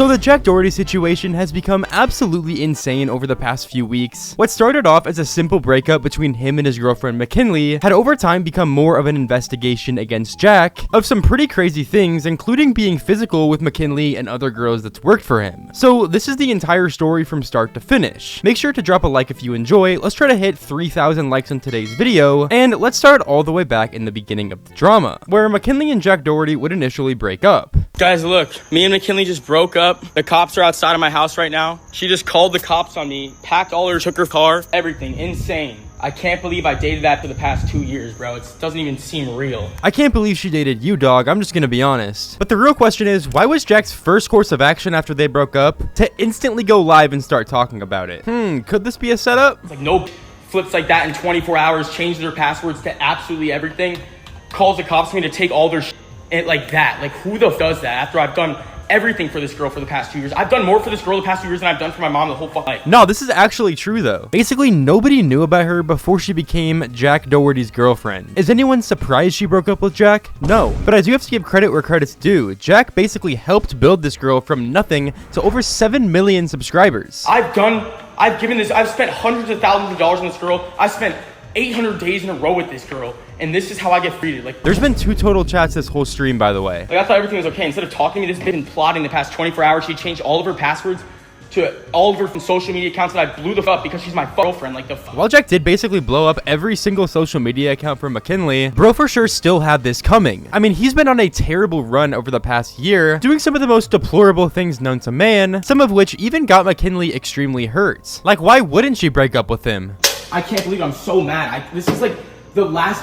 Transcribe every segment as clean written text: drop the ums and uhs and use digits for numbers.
So the Jack Doherty situation has become absolutely insane over the past few weeks. What started off as a simple breakup between him and his girlfriend McKinley had over time become more of an investigation against Jack of some pretty crazy things, including being physical with McKinley and other girls that's worked for him. So this is the entire story from start to finish. Make sure to drop a like if you enjoy. Let's try to hit 3,000 likes on today's video, and let's start all the way back in the beginning of the drama, where McKinley and Jack Doherty would initially break up. Guys, look, me and McKinley just broke up. The cops are outside of my house right now. She just called the cops on me, packed all her, took her car, everything. Insane. I can't believe I dated that for the past 2 years, bro. It doesn't even seem real. I can't believe she dated you, dog. I'm just gonna be honest. But the real question is, why was Jack's first course of action after they broke up to instantly go live and start talking about it? Could this be a setup? It's like no flips like that in 24 hours, changed their passwords to absolutely everything, calls the cops on me to take all their shit like that. Like, who the f does that after I've done everything for this girl for the past 2 years? I've done more for this girl the past 2 years than I've done for my mom the whole fucking life. No, this is actually true though. Basically, nobody knew about her before she became Jack Doherty's girlfriend. Is anyone surprised she broke up with Jack? No. But I do have to give credit where credit's due. Jack basically helped build this girl from nothing to over 7 million subscribers. I've spent hundreds of thousands of dollars on this girl. I've spent 800 days in a row with this girl, and this is how I get treated. Like, there's been 2 total chats this whole stream, by the way. Like, I thought everything was okay. Instead of talking to me, this bitch been plotting the past 24 hours. She changed all of her passwords to all of her social media accounts that I blew the f up because she's my girlfriend. Like, the f. While Jack did basically blow up every single social media account for McKinley, bro for sure still had this coming. I mean, he's been on a terrible run over the past year, doing some of the most deplorable things known to man, some of which even got McKinley extremely hurt. Like, why wouldn't she break up with him? I can't believe I'm so mad. This is like the last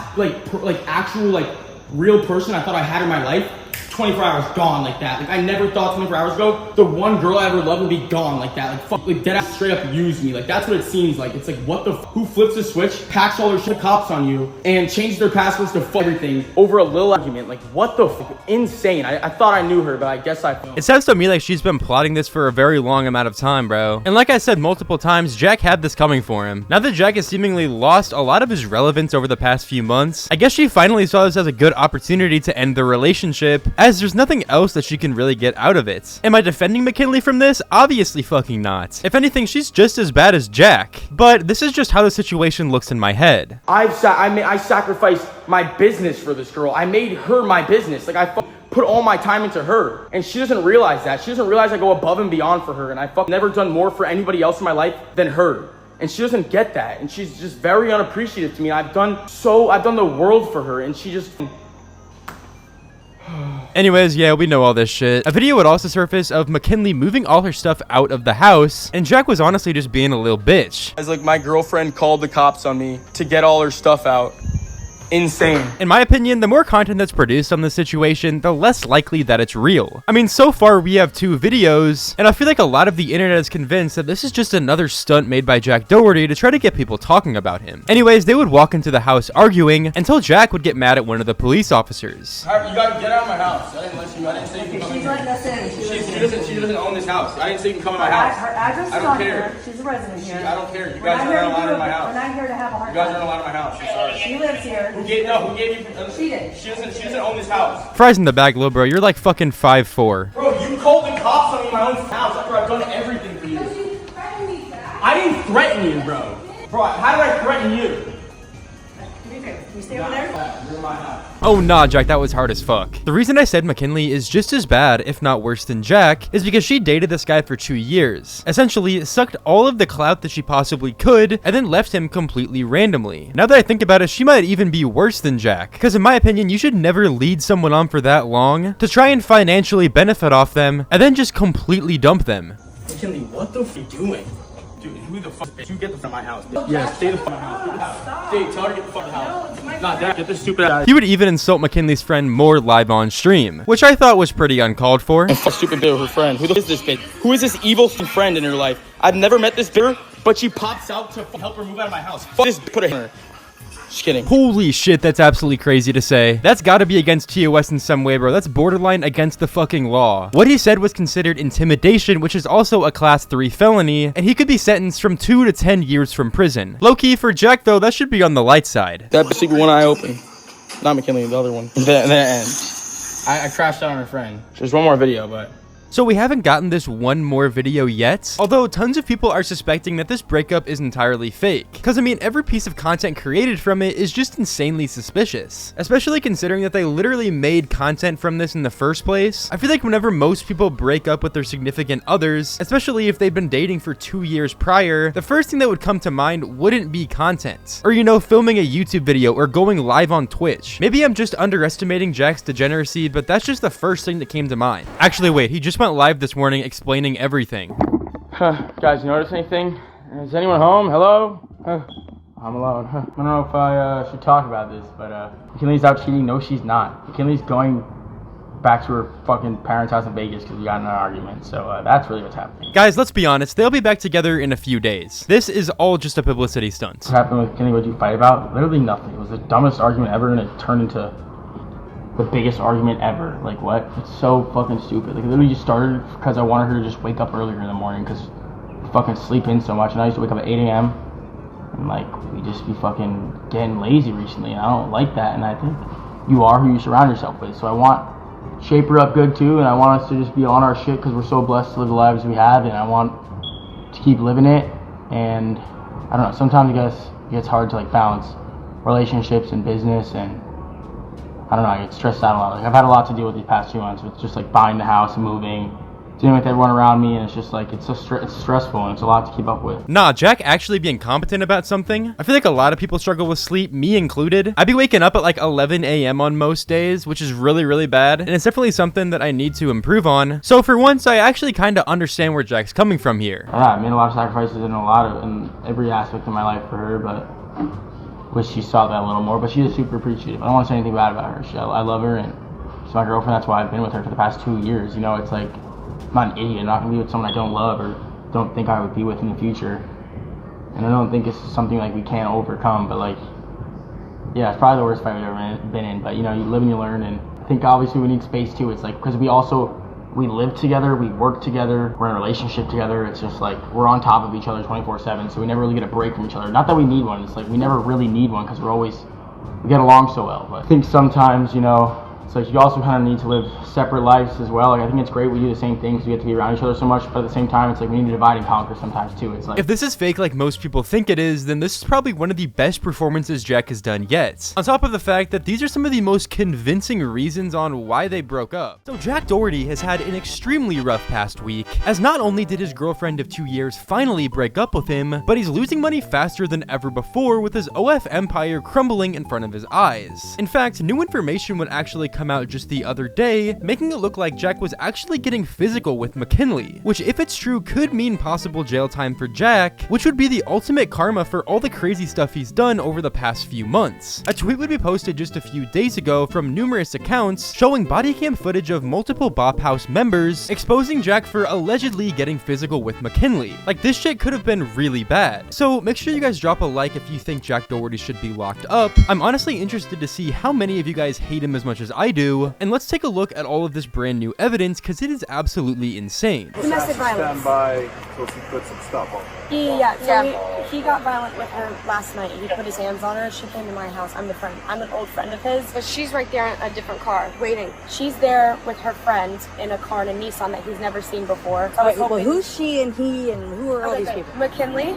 actual real person I thought I had in my life. 24 hours gone like that. Like, I never thought 24 hours ago the one girl I ever loved would be gone like that. Like, fuck, like, dead ass straight up used me. Like, that's what it seems like. It's like, what the f? Who flips a switch, packs all their shit, cops on you, and changes their passwords to fuck everything over a little argument? Like, what the f? Insane. I thought I knew her, but I guess I don't. It sounds to me like she's been plotting this for a very long amount of time, bro. And like I said multiple times, Jack had this coming for him. Now that Jack has seemingly lost a lot of his relevance over the past few months, I guess she finally saw this as a good opportunity to end the relationship, as there's nothing else that she can really get out of it. Am I defending McKinley from this? Obviously fucking not. If anything, she's just as bad as Jack. But this is just how the situation looks in my head. I sacrificed my business for this girl. I made her my business. Like, I put all my time into her, and she doesn't realize that. She doesn't realize I go above and beyond for her, and I never done more for anybody else in my life than her. And she doesn't get that, and she's just very unappreciative to me. I've done the world for her, and she just. Anyways, yeah, we know all this shit. A video would also surface of McKinley moving all her stuff out of the house, and Jack was honestly just being a little bitch. As like, my girlfriend called the cops on me to get all her stuff out. Insane. In my opinion, the more content that's produced on this situation, the less likely that it's real. I mean, so far we have 2 videos, and I feel like a lot of the internet is convinced that this is just another stunt made by Jack Doherty to try to get people talking about him. Anyways, they would walk into the house arguing until Jack would get mad at one of the police officers. You gotta get out of my house. I didn't let you. I didn't say you can come in. She's letting us in. She doesn't own this house. I didn't say you can come in my house. Her address is on here. She's a resident here. I don't care. You guys aren't allowed in my house. We're not here to have a hard time. You guys aren't allowed in my house. I'm sorry. She lives here. Who gave you? She did. She doesn't own this house. Fries in the back, little bro. You're like fucking 5'4". Bro, you called the cops on me in my own house after I've done everything for you. I didn't threaten you, bro. Bro, how did I threaten you? Can you stay over there? You're in my house. Oh nah, Jack, that was hard as fuck. The reason I said McKinley is just as bad, if not worse than Jack, is because she dated this guy for 2 years. Essentially, sucked all of the clout that she possibly could, and then left him completely randomly. Now that I think about it, she might even be worse than Jack, because in my opinion, you should never lead someone on for that long to try and financially benefit off them, and then just completely dump them. McKinley, what the f are you doing? Dude, who the fuck? You get the fuck out of my house. Yeah, stay the fuck out of my house. Dude, tell her to get the fuck out of the house. Nah, Dad, get this stupid ass. He would even insult McKinley's friend more live on stream, which I thought was pretty uncalled for. And fuck stupid bitch, her friend. Who the f is this bitch? Who is this evil friend in her life? I've never met this bitch, but she pops out to help her move out of my house. Fuck this, put her in her. Just kidding. Holy shit, that's absolutely crazy to say. That's gotta be against TOS in some way, bro. That's borderline against the fucking law. What he said was considered intimidation, which is also a class 3 felony, and he could be sentenced from 2 to 10 years from prison. Low-key, for Jack, though, that should be on the light side. That secret one eye open. Not McKinley, the other one. Then it ends. I crashed out on her friend. There's one more video, but So we haven't gotten this one more video yet, although tons of people are suspecting that this breakup is entirely fake. Cause I mean, every piece of content created from it is just insanely suspicious, especially considering that they literally made content from this in the first place. I feel like whenever most people break up with their significant others, especially if they've been dating for 2 years prior, the first thing that would come to mind wouldn't be content, or you know, filming a YouTube video or going live on Twitch. Maybe I'm just underestimating Jack's degeneracy, but that's just the first thing that came to mind. Actually, wait, he just went live this morning explaining everything. Guys, you notice anything? Is anyone home? Hello? I'm alone. I don't know if I should talk about this, but McKinley's out cheating. No, she's not. McKinley's going back to her fucking parents' house in Vegas because we got in an argument. So that's really what's happening. Guys, let's be honest. They'll be back together in a few days. This is all just a publicity stunt. What happened with McKinley? What did you fight about? Literally nothing. It was the dumbest argument ever, and it turned into the biggest argument ever. Like, what? It's so fucking stupid. Like, it literally just started because I wanted her to just wake up earlier in the morning because I fucking sleep in so much. And I used to wake up at 8 a.m. and, like, we just be fucking getting lazy recently. And I don't like that. And I think you are who you surround yourself with. So I want shape her up good too. And I want us to just be on our shit because we're so blessed to live the lives we have. And I want to keep living it. And I don't know. Sometimes it gets hard to, like, balance relationships and business, and I don't know, I get stressed out a lot. Like, I've had a lot to deal with these past 2 months with just, like, buying the house and moving, dealing with everyone around me, and it's just, like, it's stressful, and it's a lot to keep up with. Nah, Jack actually being competent about something. I feel like a lot of people struggle with sleep, me included. I'd be waking up at like 11 a.m. on most days, which is really, really bad, and it's definitely something that I need to improve on. So for once, I actually kind of understand where Jack's coming from here. Yeah, I made a lot of sacrifices in every aspect of my life for her, but wish she saw that a little more. But she is super appreciative. I don't want to say anything bad about her. I love her, and she's my girlfriend. That's why I've been with her for the past 2 years. You know, it's like, I'm not an idiot. I'm not going to be with someone I don't love or don't think I would be with in the future. And I don't think it's something like we can't overcome, but like, yeah, it's probably the worst fight we've ever been in. But you know, you live and you learn, and I think obviously we need space too. It's like, because we live together, we work together, we're in a relationship together. It's just like we're on top of each other 24/7, so we never really get a break from each other. Not that we need one, it's like we never really need one because we get along so well. But I think sometimes, you know, it's like you also kind of need to live separate lives as well. Like, I think it's great we do the same things, we get to be around each other so much, but at the same time, it's like we need to divide and conquer sometimes too. It's like, if this is fake like most people think it is, then this is probably one of the best performances Jack has done yet. On top of the fact that these are some of the most convincing reasons on why they broke up. So Jack Doherty has had an extremely rough past week, as not only did his girlfriend of 2 years finally break up with him, but he's losing money faster than ever before with his OF empire crumbling in front of his eyes. In fact, new information would actually come out just the other day, making it look like Jack was actually getting physical with McKinley, which if it's true could mean possible jail time for Jack, which would be the ultimate karma for all the crazy stuff he's done over the past few months. A tweet would be posted just a few days ago from numerous accounts showing body cam footage of multiple Bop House members exposing Jack for allegedly getting physical with McKinley. Like, this shit could have been really bad. So make sure you guys drop a like if you think Jack Doherty should be locked up. I'm honestly interested to see how many of you guys hate him as much as I do, and let's take a look at all of this brand new evidence because it is absolutely insane. Domestic violence. Stand by till she puts some stuff on. Yeah. So he got violent with her last night. He put his hands on her. She came to my house. I'm the friend. I'm an old friend of his. But she's right there in a different car, waiting. She's there with her friend in a car in a Nissan that he's never seen before. All right, well, who's she and he and who are all these people? McKinley.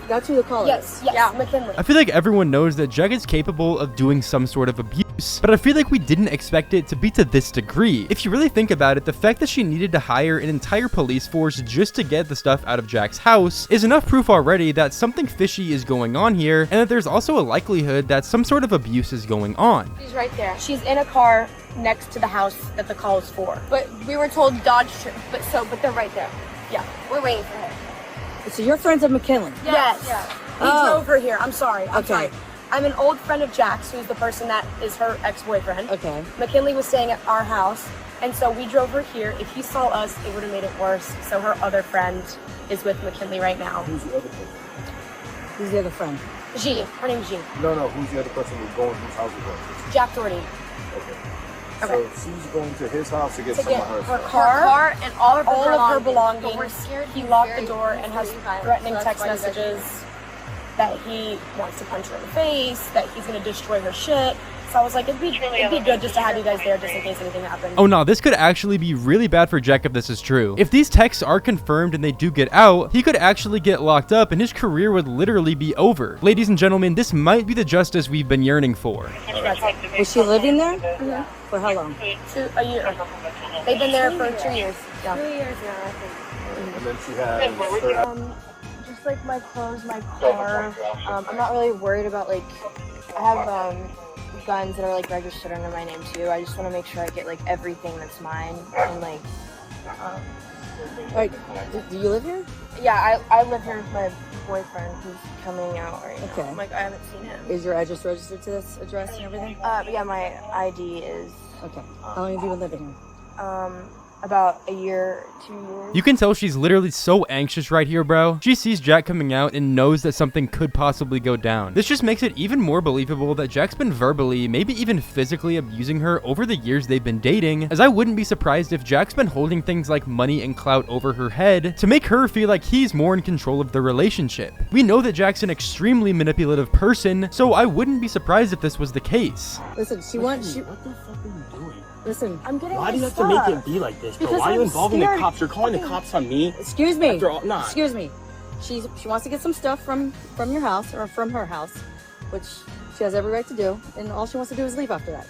That's who the caller is. Yes. Yeah, McKinley. I feel like everyone knows that Jack is capable of doing some sort of abuse, but I feel like we didn't expect it to be to this degree. If you really think about it, the fact that she needed to hire an entire police force just to get the stuff out of Jack's house is enough proof already that something fishy is going on here, and that there's also a likelihood that some sort of abuse is going on. She's right there. She's in a car next to the house that the call is for. But we were told Dodge, but they're right there. Yeah, we're waiting for her. So you're friends of McKinley? Yes. He drove her here. I'm sorry. I'm Okay. sorry. I'm an old friend of Jack's, who's the person that is her ex-boyfriend. Okay. McKinley was staying at our house, and so we drove her here. If he saw us, it would have made it worse. So her other friend is with McKinley right now. Who's the other person? Who's the other friend? G. Her name's G. No, who's the other person who's going whose house is going? Jack Doherty. Okay. So she's going to his house to get To some get of her her stuff. car and all of her belongings. But we're scared. He He's locked very, the door and has very violent, threatening so text that's why you guys- messages that he wants to punch her in the face, that he's going to destroy her shit. So I was like, it'd be good just to have you guys there just in case anything happened. Oh no, this could actually be really bad for Jack if this is true. If these texts are confirmed and they do get out, he could actually get locked up and his career would literally be over. Ladies and gentlemen, this might be the justice we've been yearning for. Was she living there? Mm-hmm. For how long? A year. They've been there for 2 years. Yeah. 2 years now, I think. And then she has Just like my clothes, my car. I'm not really worried about like, I have guns that are like registered under my name too. I just want to make sure I get like everything that's mine and like. Like, do you live here? Yeah, I live here with my boyfriend who's coming out right now. Okay. Like I haven't seen him. Is your address registered to this address and everything? Yeah, my ID is. Okay. How long have you been living here? About a year, 2 years. You can tell she's literally so anxious right here, bro. She sees Jack coming out and knows that something could possibly go down. This just makes it even more believable that Jack's been verbally, maybe even physically abusing her over the years they've been dating, as I wouldn't be surprised if Jack's been holding things like money and clout over her head to make her feel like he's more in control of the relationship. We know that Jack's an extremely manipulative person, so I wouldn't be surprised if this was the case. Listen, What the fuck are you doing? Listen. I'm getting Why do you my have to make stuff. it be like this, bro? Because Why are you I'm involving the scared. cops? You're calling the cops on me? Excuse me. After all, nah. Excuse me. She wants to get some stuff from your house or from her house, which she has every right to do, and all she wants to do is leave after that.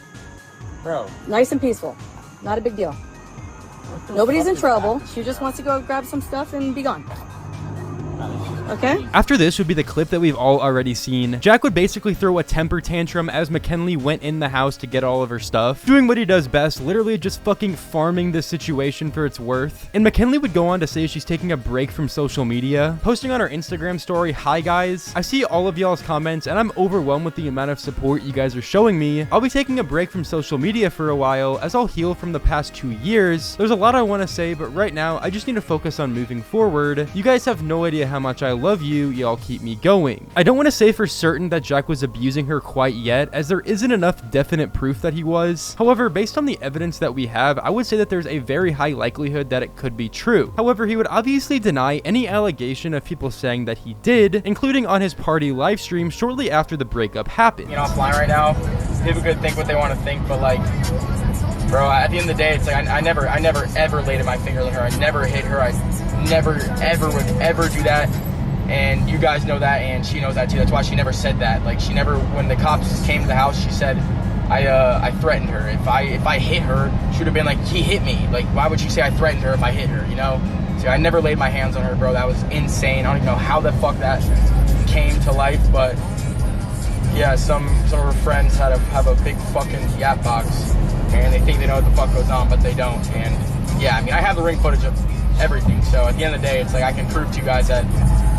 Bro. Nice and peaceful. Not a big deal. Nobody's in trouble. She just wants to go grab some stuff and be gone. Okay? After this would be the clip that we've all already seen. Jack would basically throw a temper tantrum as McKinley went in the house to get all of her stuff, doing what he does best, literally just fucking farming this situation for its worth. And McKinley would go on to say she's taking a break from social media, posting on her Instagram story, "Hi guys, I see all of y'all's comments and I'm overwhelmed with the amount of support you guys are showing me. I'll be taking a break from social media for a while as I'll heal from the past 2 years. There's a lot I want to say, but right now I just need to focus on moving forward. You guys have no idea how much I love you, y'all keep me going." I don't want to say for certain that Jack was abusing her quite yet, as there isn't enough definite proof that he was. However, based on the evidence that we have, I would say that there's a very high likelihood that it could be true. However, he would obviously deny any allegation of people saying that he did, including on his party live stream shortly after the breakup happened. You know, offline right now, people could think what they want to think, but like, bro, at the end of the day, it's like I never ever laid my finger on her. I never hit her. I never ever would ever do that. And you guys know that, and she knows that too. That's why she never said that. Like, she never, when the cops came to the house, she said, I threatened her. If I hit her, she would have been like, he hit me. Like, why would she say I threatened her if I hit her, you know? So I never laid my hands on her, bro. That was insane. I don't even know how the fuck that came to life, but yeah, some of her friends have a big fucking yap box, and they think they know what the fuck goes on, but they don't. And yeah, I mean, I have the ring footage of everything. So at the end of the day, it's like I can prove to you guys that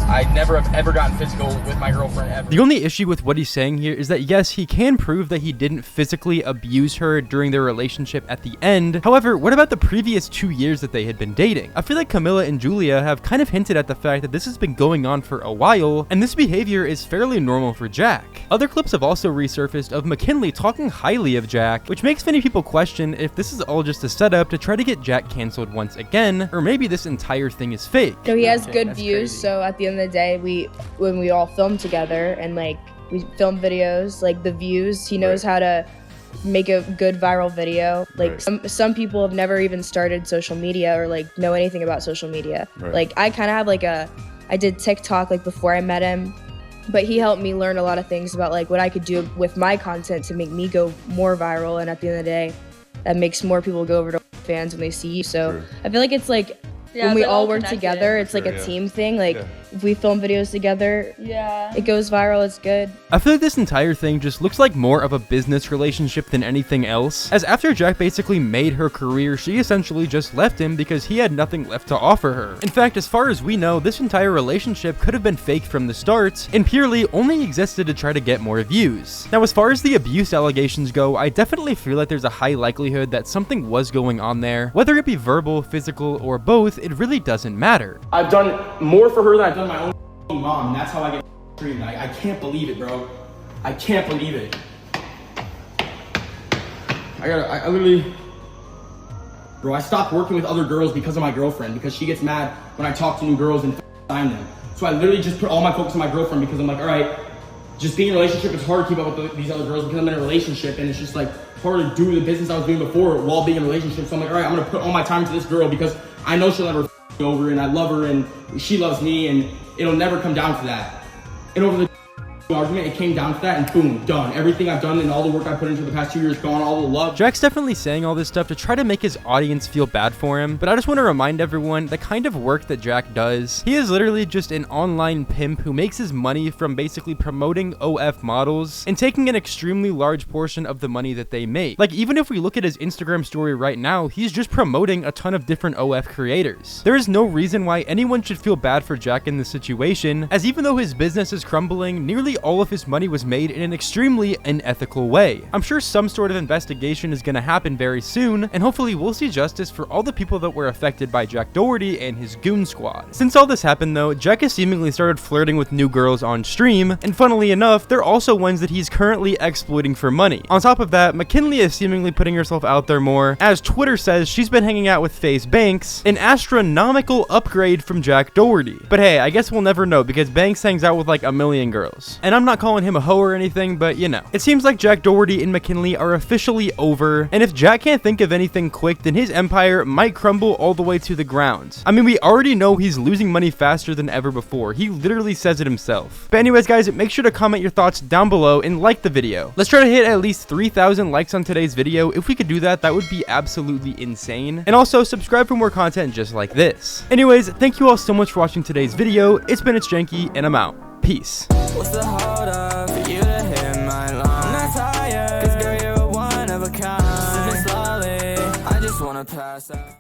I never have ever gotten physical with my girlfriend ever. The only issue with what he's saying here is that yes, he can prove that he didn't physically abuse her during their relationship at the end. However, what about the previous 2 years that they had been dating? I feel like Camilla and Julia have kind of hinted at the fact that this has been going on for a while, and this behavior is fairly normal for Jack. Other clips have also resurfaced of McKinley talking highly of Jack, which makes many people question if this is all just a setup to try to get Jack canceled once again, or maybe this entire thing is fake. So he has good that's views, crazy. so at the end of the day, when we all film together and like we film videos, like the views, he knows how to make a good viral video. Like some people have never even started social media or like know anything about social media. Like I kind of have I did TikTok like before I met him, but he helped me learn a lot of things about like what I could do with my content to make me go more viral. And at the end of the day, that makes more people go over to fans when they see you. So I feel like it's like when we all work together, it's like a team thing. Like if we film videos together, it goes viral, it's good. I feel like this entire thing just looks like more of a business relationship than anything else, as after Jack basically made her career, she essentially just left him because he had nothing left to offer her. In fact, as far as we know, this entire relationship could have been fake from the start and purely only existed to try to get more views. Now, as far as the abuse allegations go, I definitely feel like there's a high likelihood that something was going on there. Whether it be verbal, physical, or both, it really doesn't matter. I've done more for her than I've done my own mom, and that's how I get treated. I can't believe it, bro. I can't believe it. I literally, bro, I stopped working with other girls because of my girlfriend, because she gets mad when I talk to new girls and sign them. So I literally just put all my focus on my girlfriend because I'm like, all right, just being in a relationship, it's hard to keep up with these other girls because I'm in a relationship, and it's just like hard to do the business I was doing before while being in a relationship. So I'm like, all right, I'm gonna put all my time to this girl because I know she'll never me over, and I love her, and she loves me, and it'll never come down to that. And over the argument, it came down to that, and boom, done. Everything I've done and all the work I put into the past 2 years gone, all the love. Jack's definitely saying all this stuff to try to make his audience feel bad for him, but I just want to remind everyone the kind of work that Jack does. He is literally just an online pimp who makes his money from basically promoting OF models and taking an extremely large portion of the money that they make. Like, even if we look at his Instagram story right now, he's just promoting a ton of different OF creators. There is no reason why anyone should feel bad for Jack in this situation, as even though his business is crumbling, nearly all of his money was made in an extremely unethical way. I'm sure some sort of investigation is going to happen very soon, and hopefully we'll see justice for all the people that were affected by Jack Doherty and his goon squad. Since all this happened though, Jack has seemingly started flirting with new girls on stream, and funnily enough, they're also ones that he's currently exploiting for money. On top of that, McKinley is seemingly putting herself out there more, as Twitter says she's been hanging out with FaZe Banks, an astronomical upgrade from Jack Doherty. But hey, I guess we'll never know because Banks hangs out with like a million girls. And I'm not calling him a hoe or anything, but you know. It seems like Jack Doherty and McKinley are officially over, and if Jack can't think of anything quick, then his empire might crumble all the way to the ground. I mean, we already know he's losing money faster than ever before. He literally says it himself. But anyways, guys, make sure to comment your thoughts down below and like the video. Let's try to hit at least 3,000 likes on today's video. If we could do that, that would be absolutely insane. And also, subscribe for more content just like this. Anyways, thank you all so much for watching today's video. It's been Janky, and I'm out. Peace. What's the hold up for you to hit my line? I'm not tired, 'cause girl, you're a one of a kind. Sipping slowly, I just wanna pass out.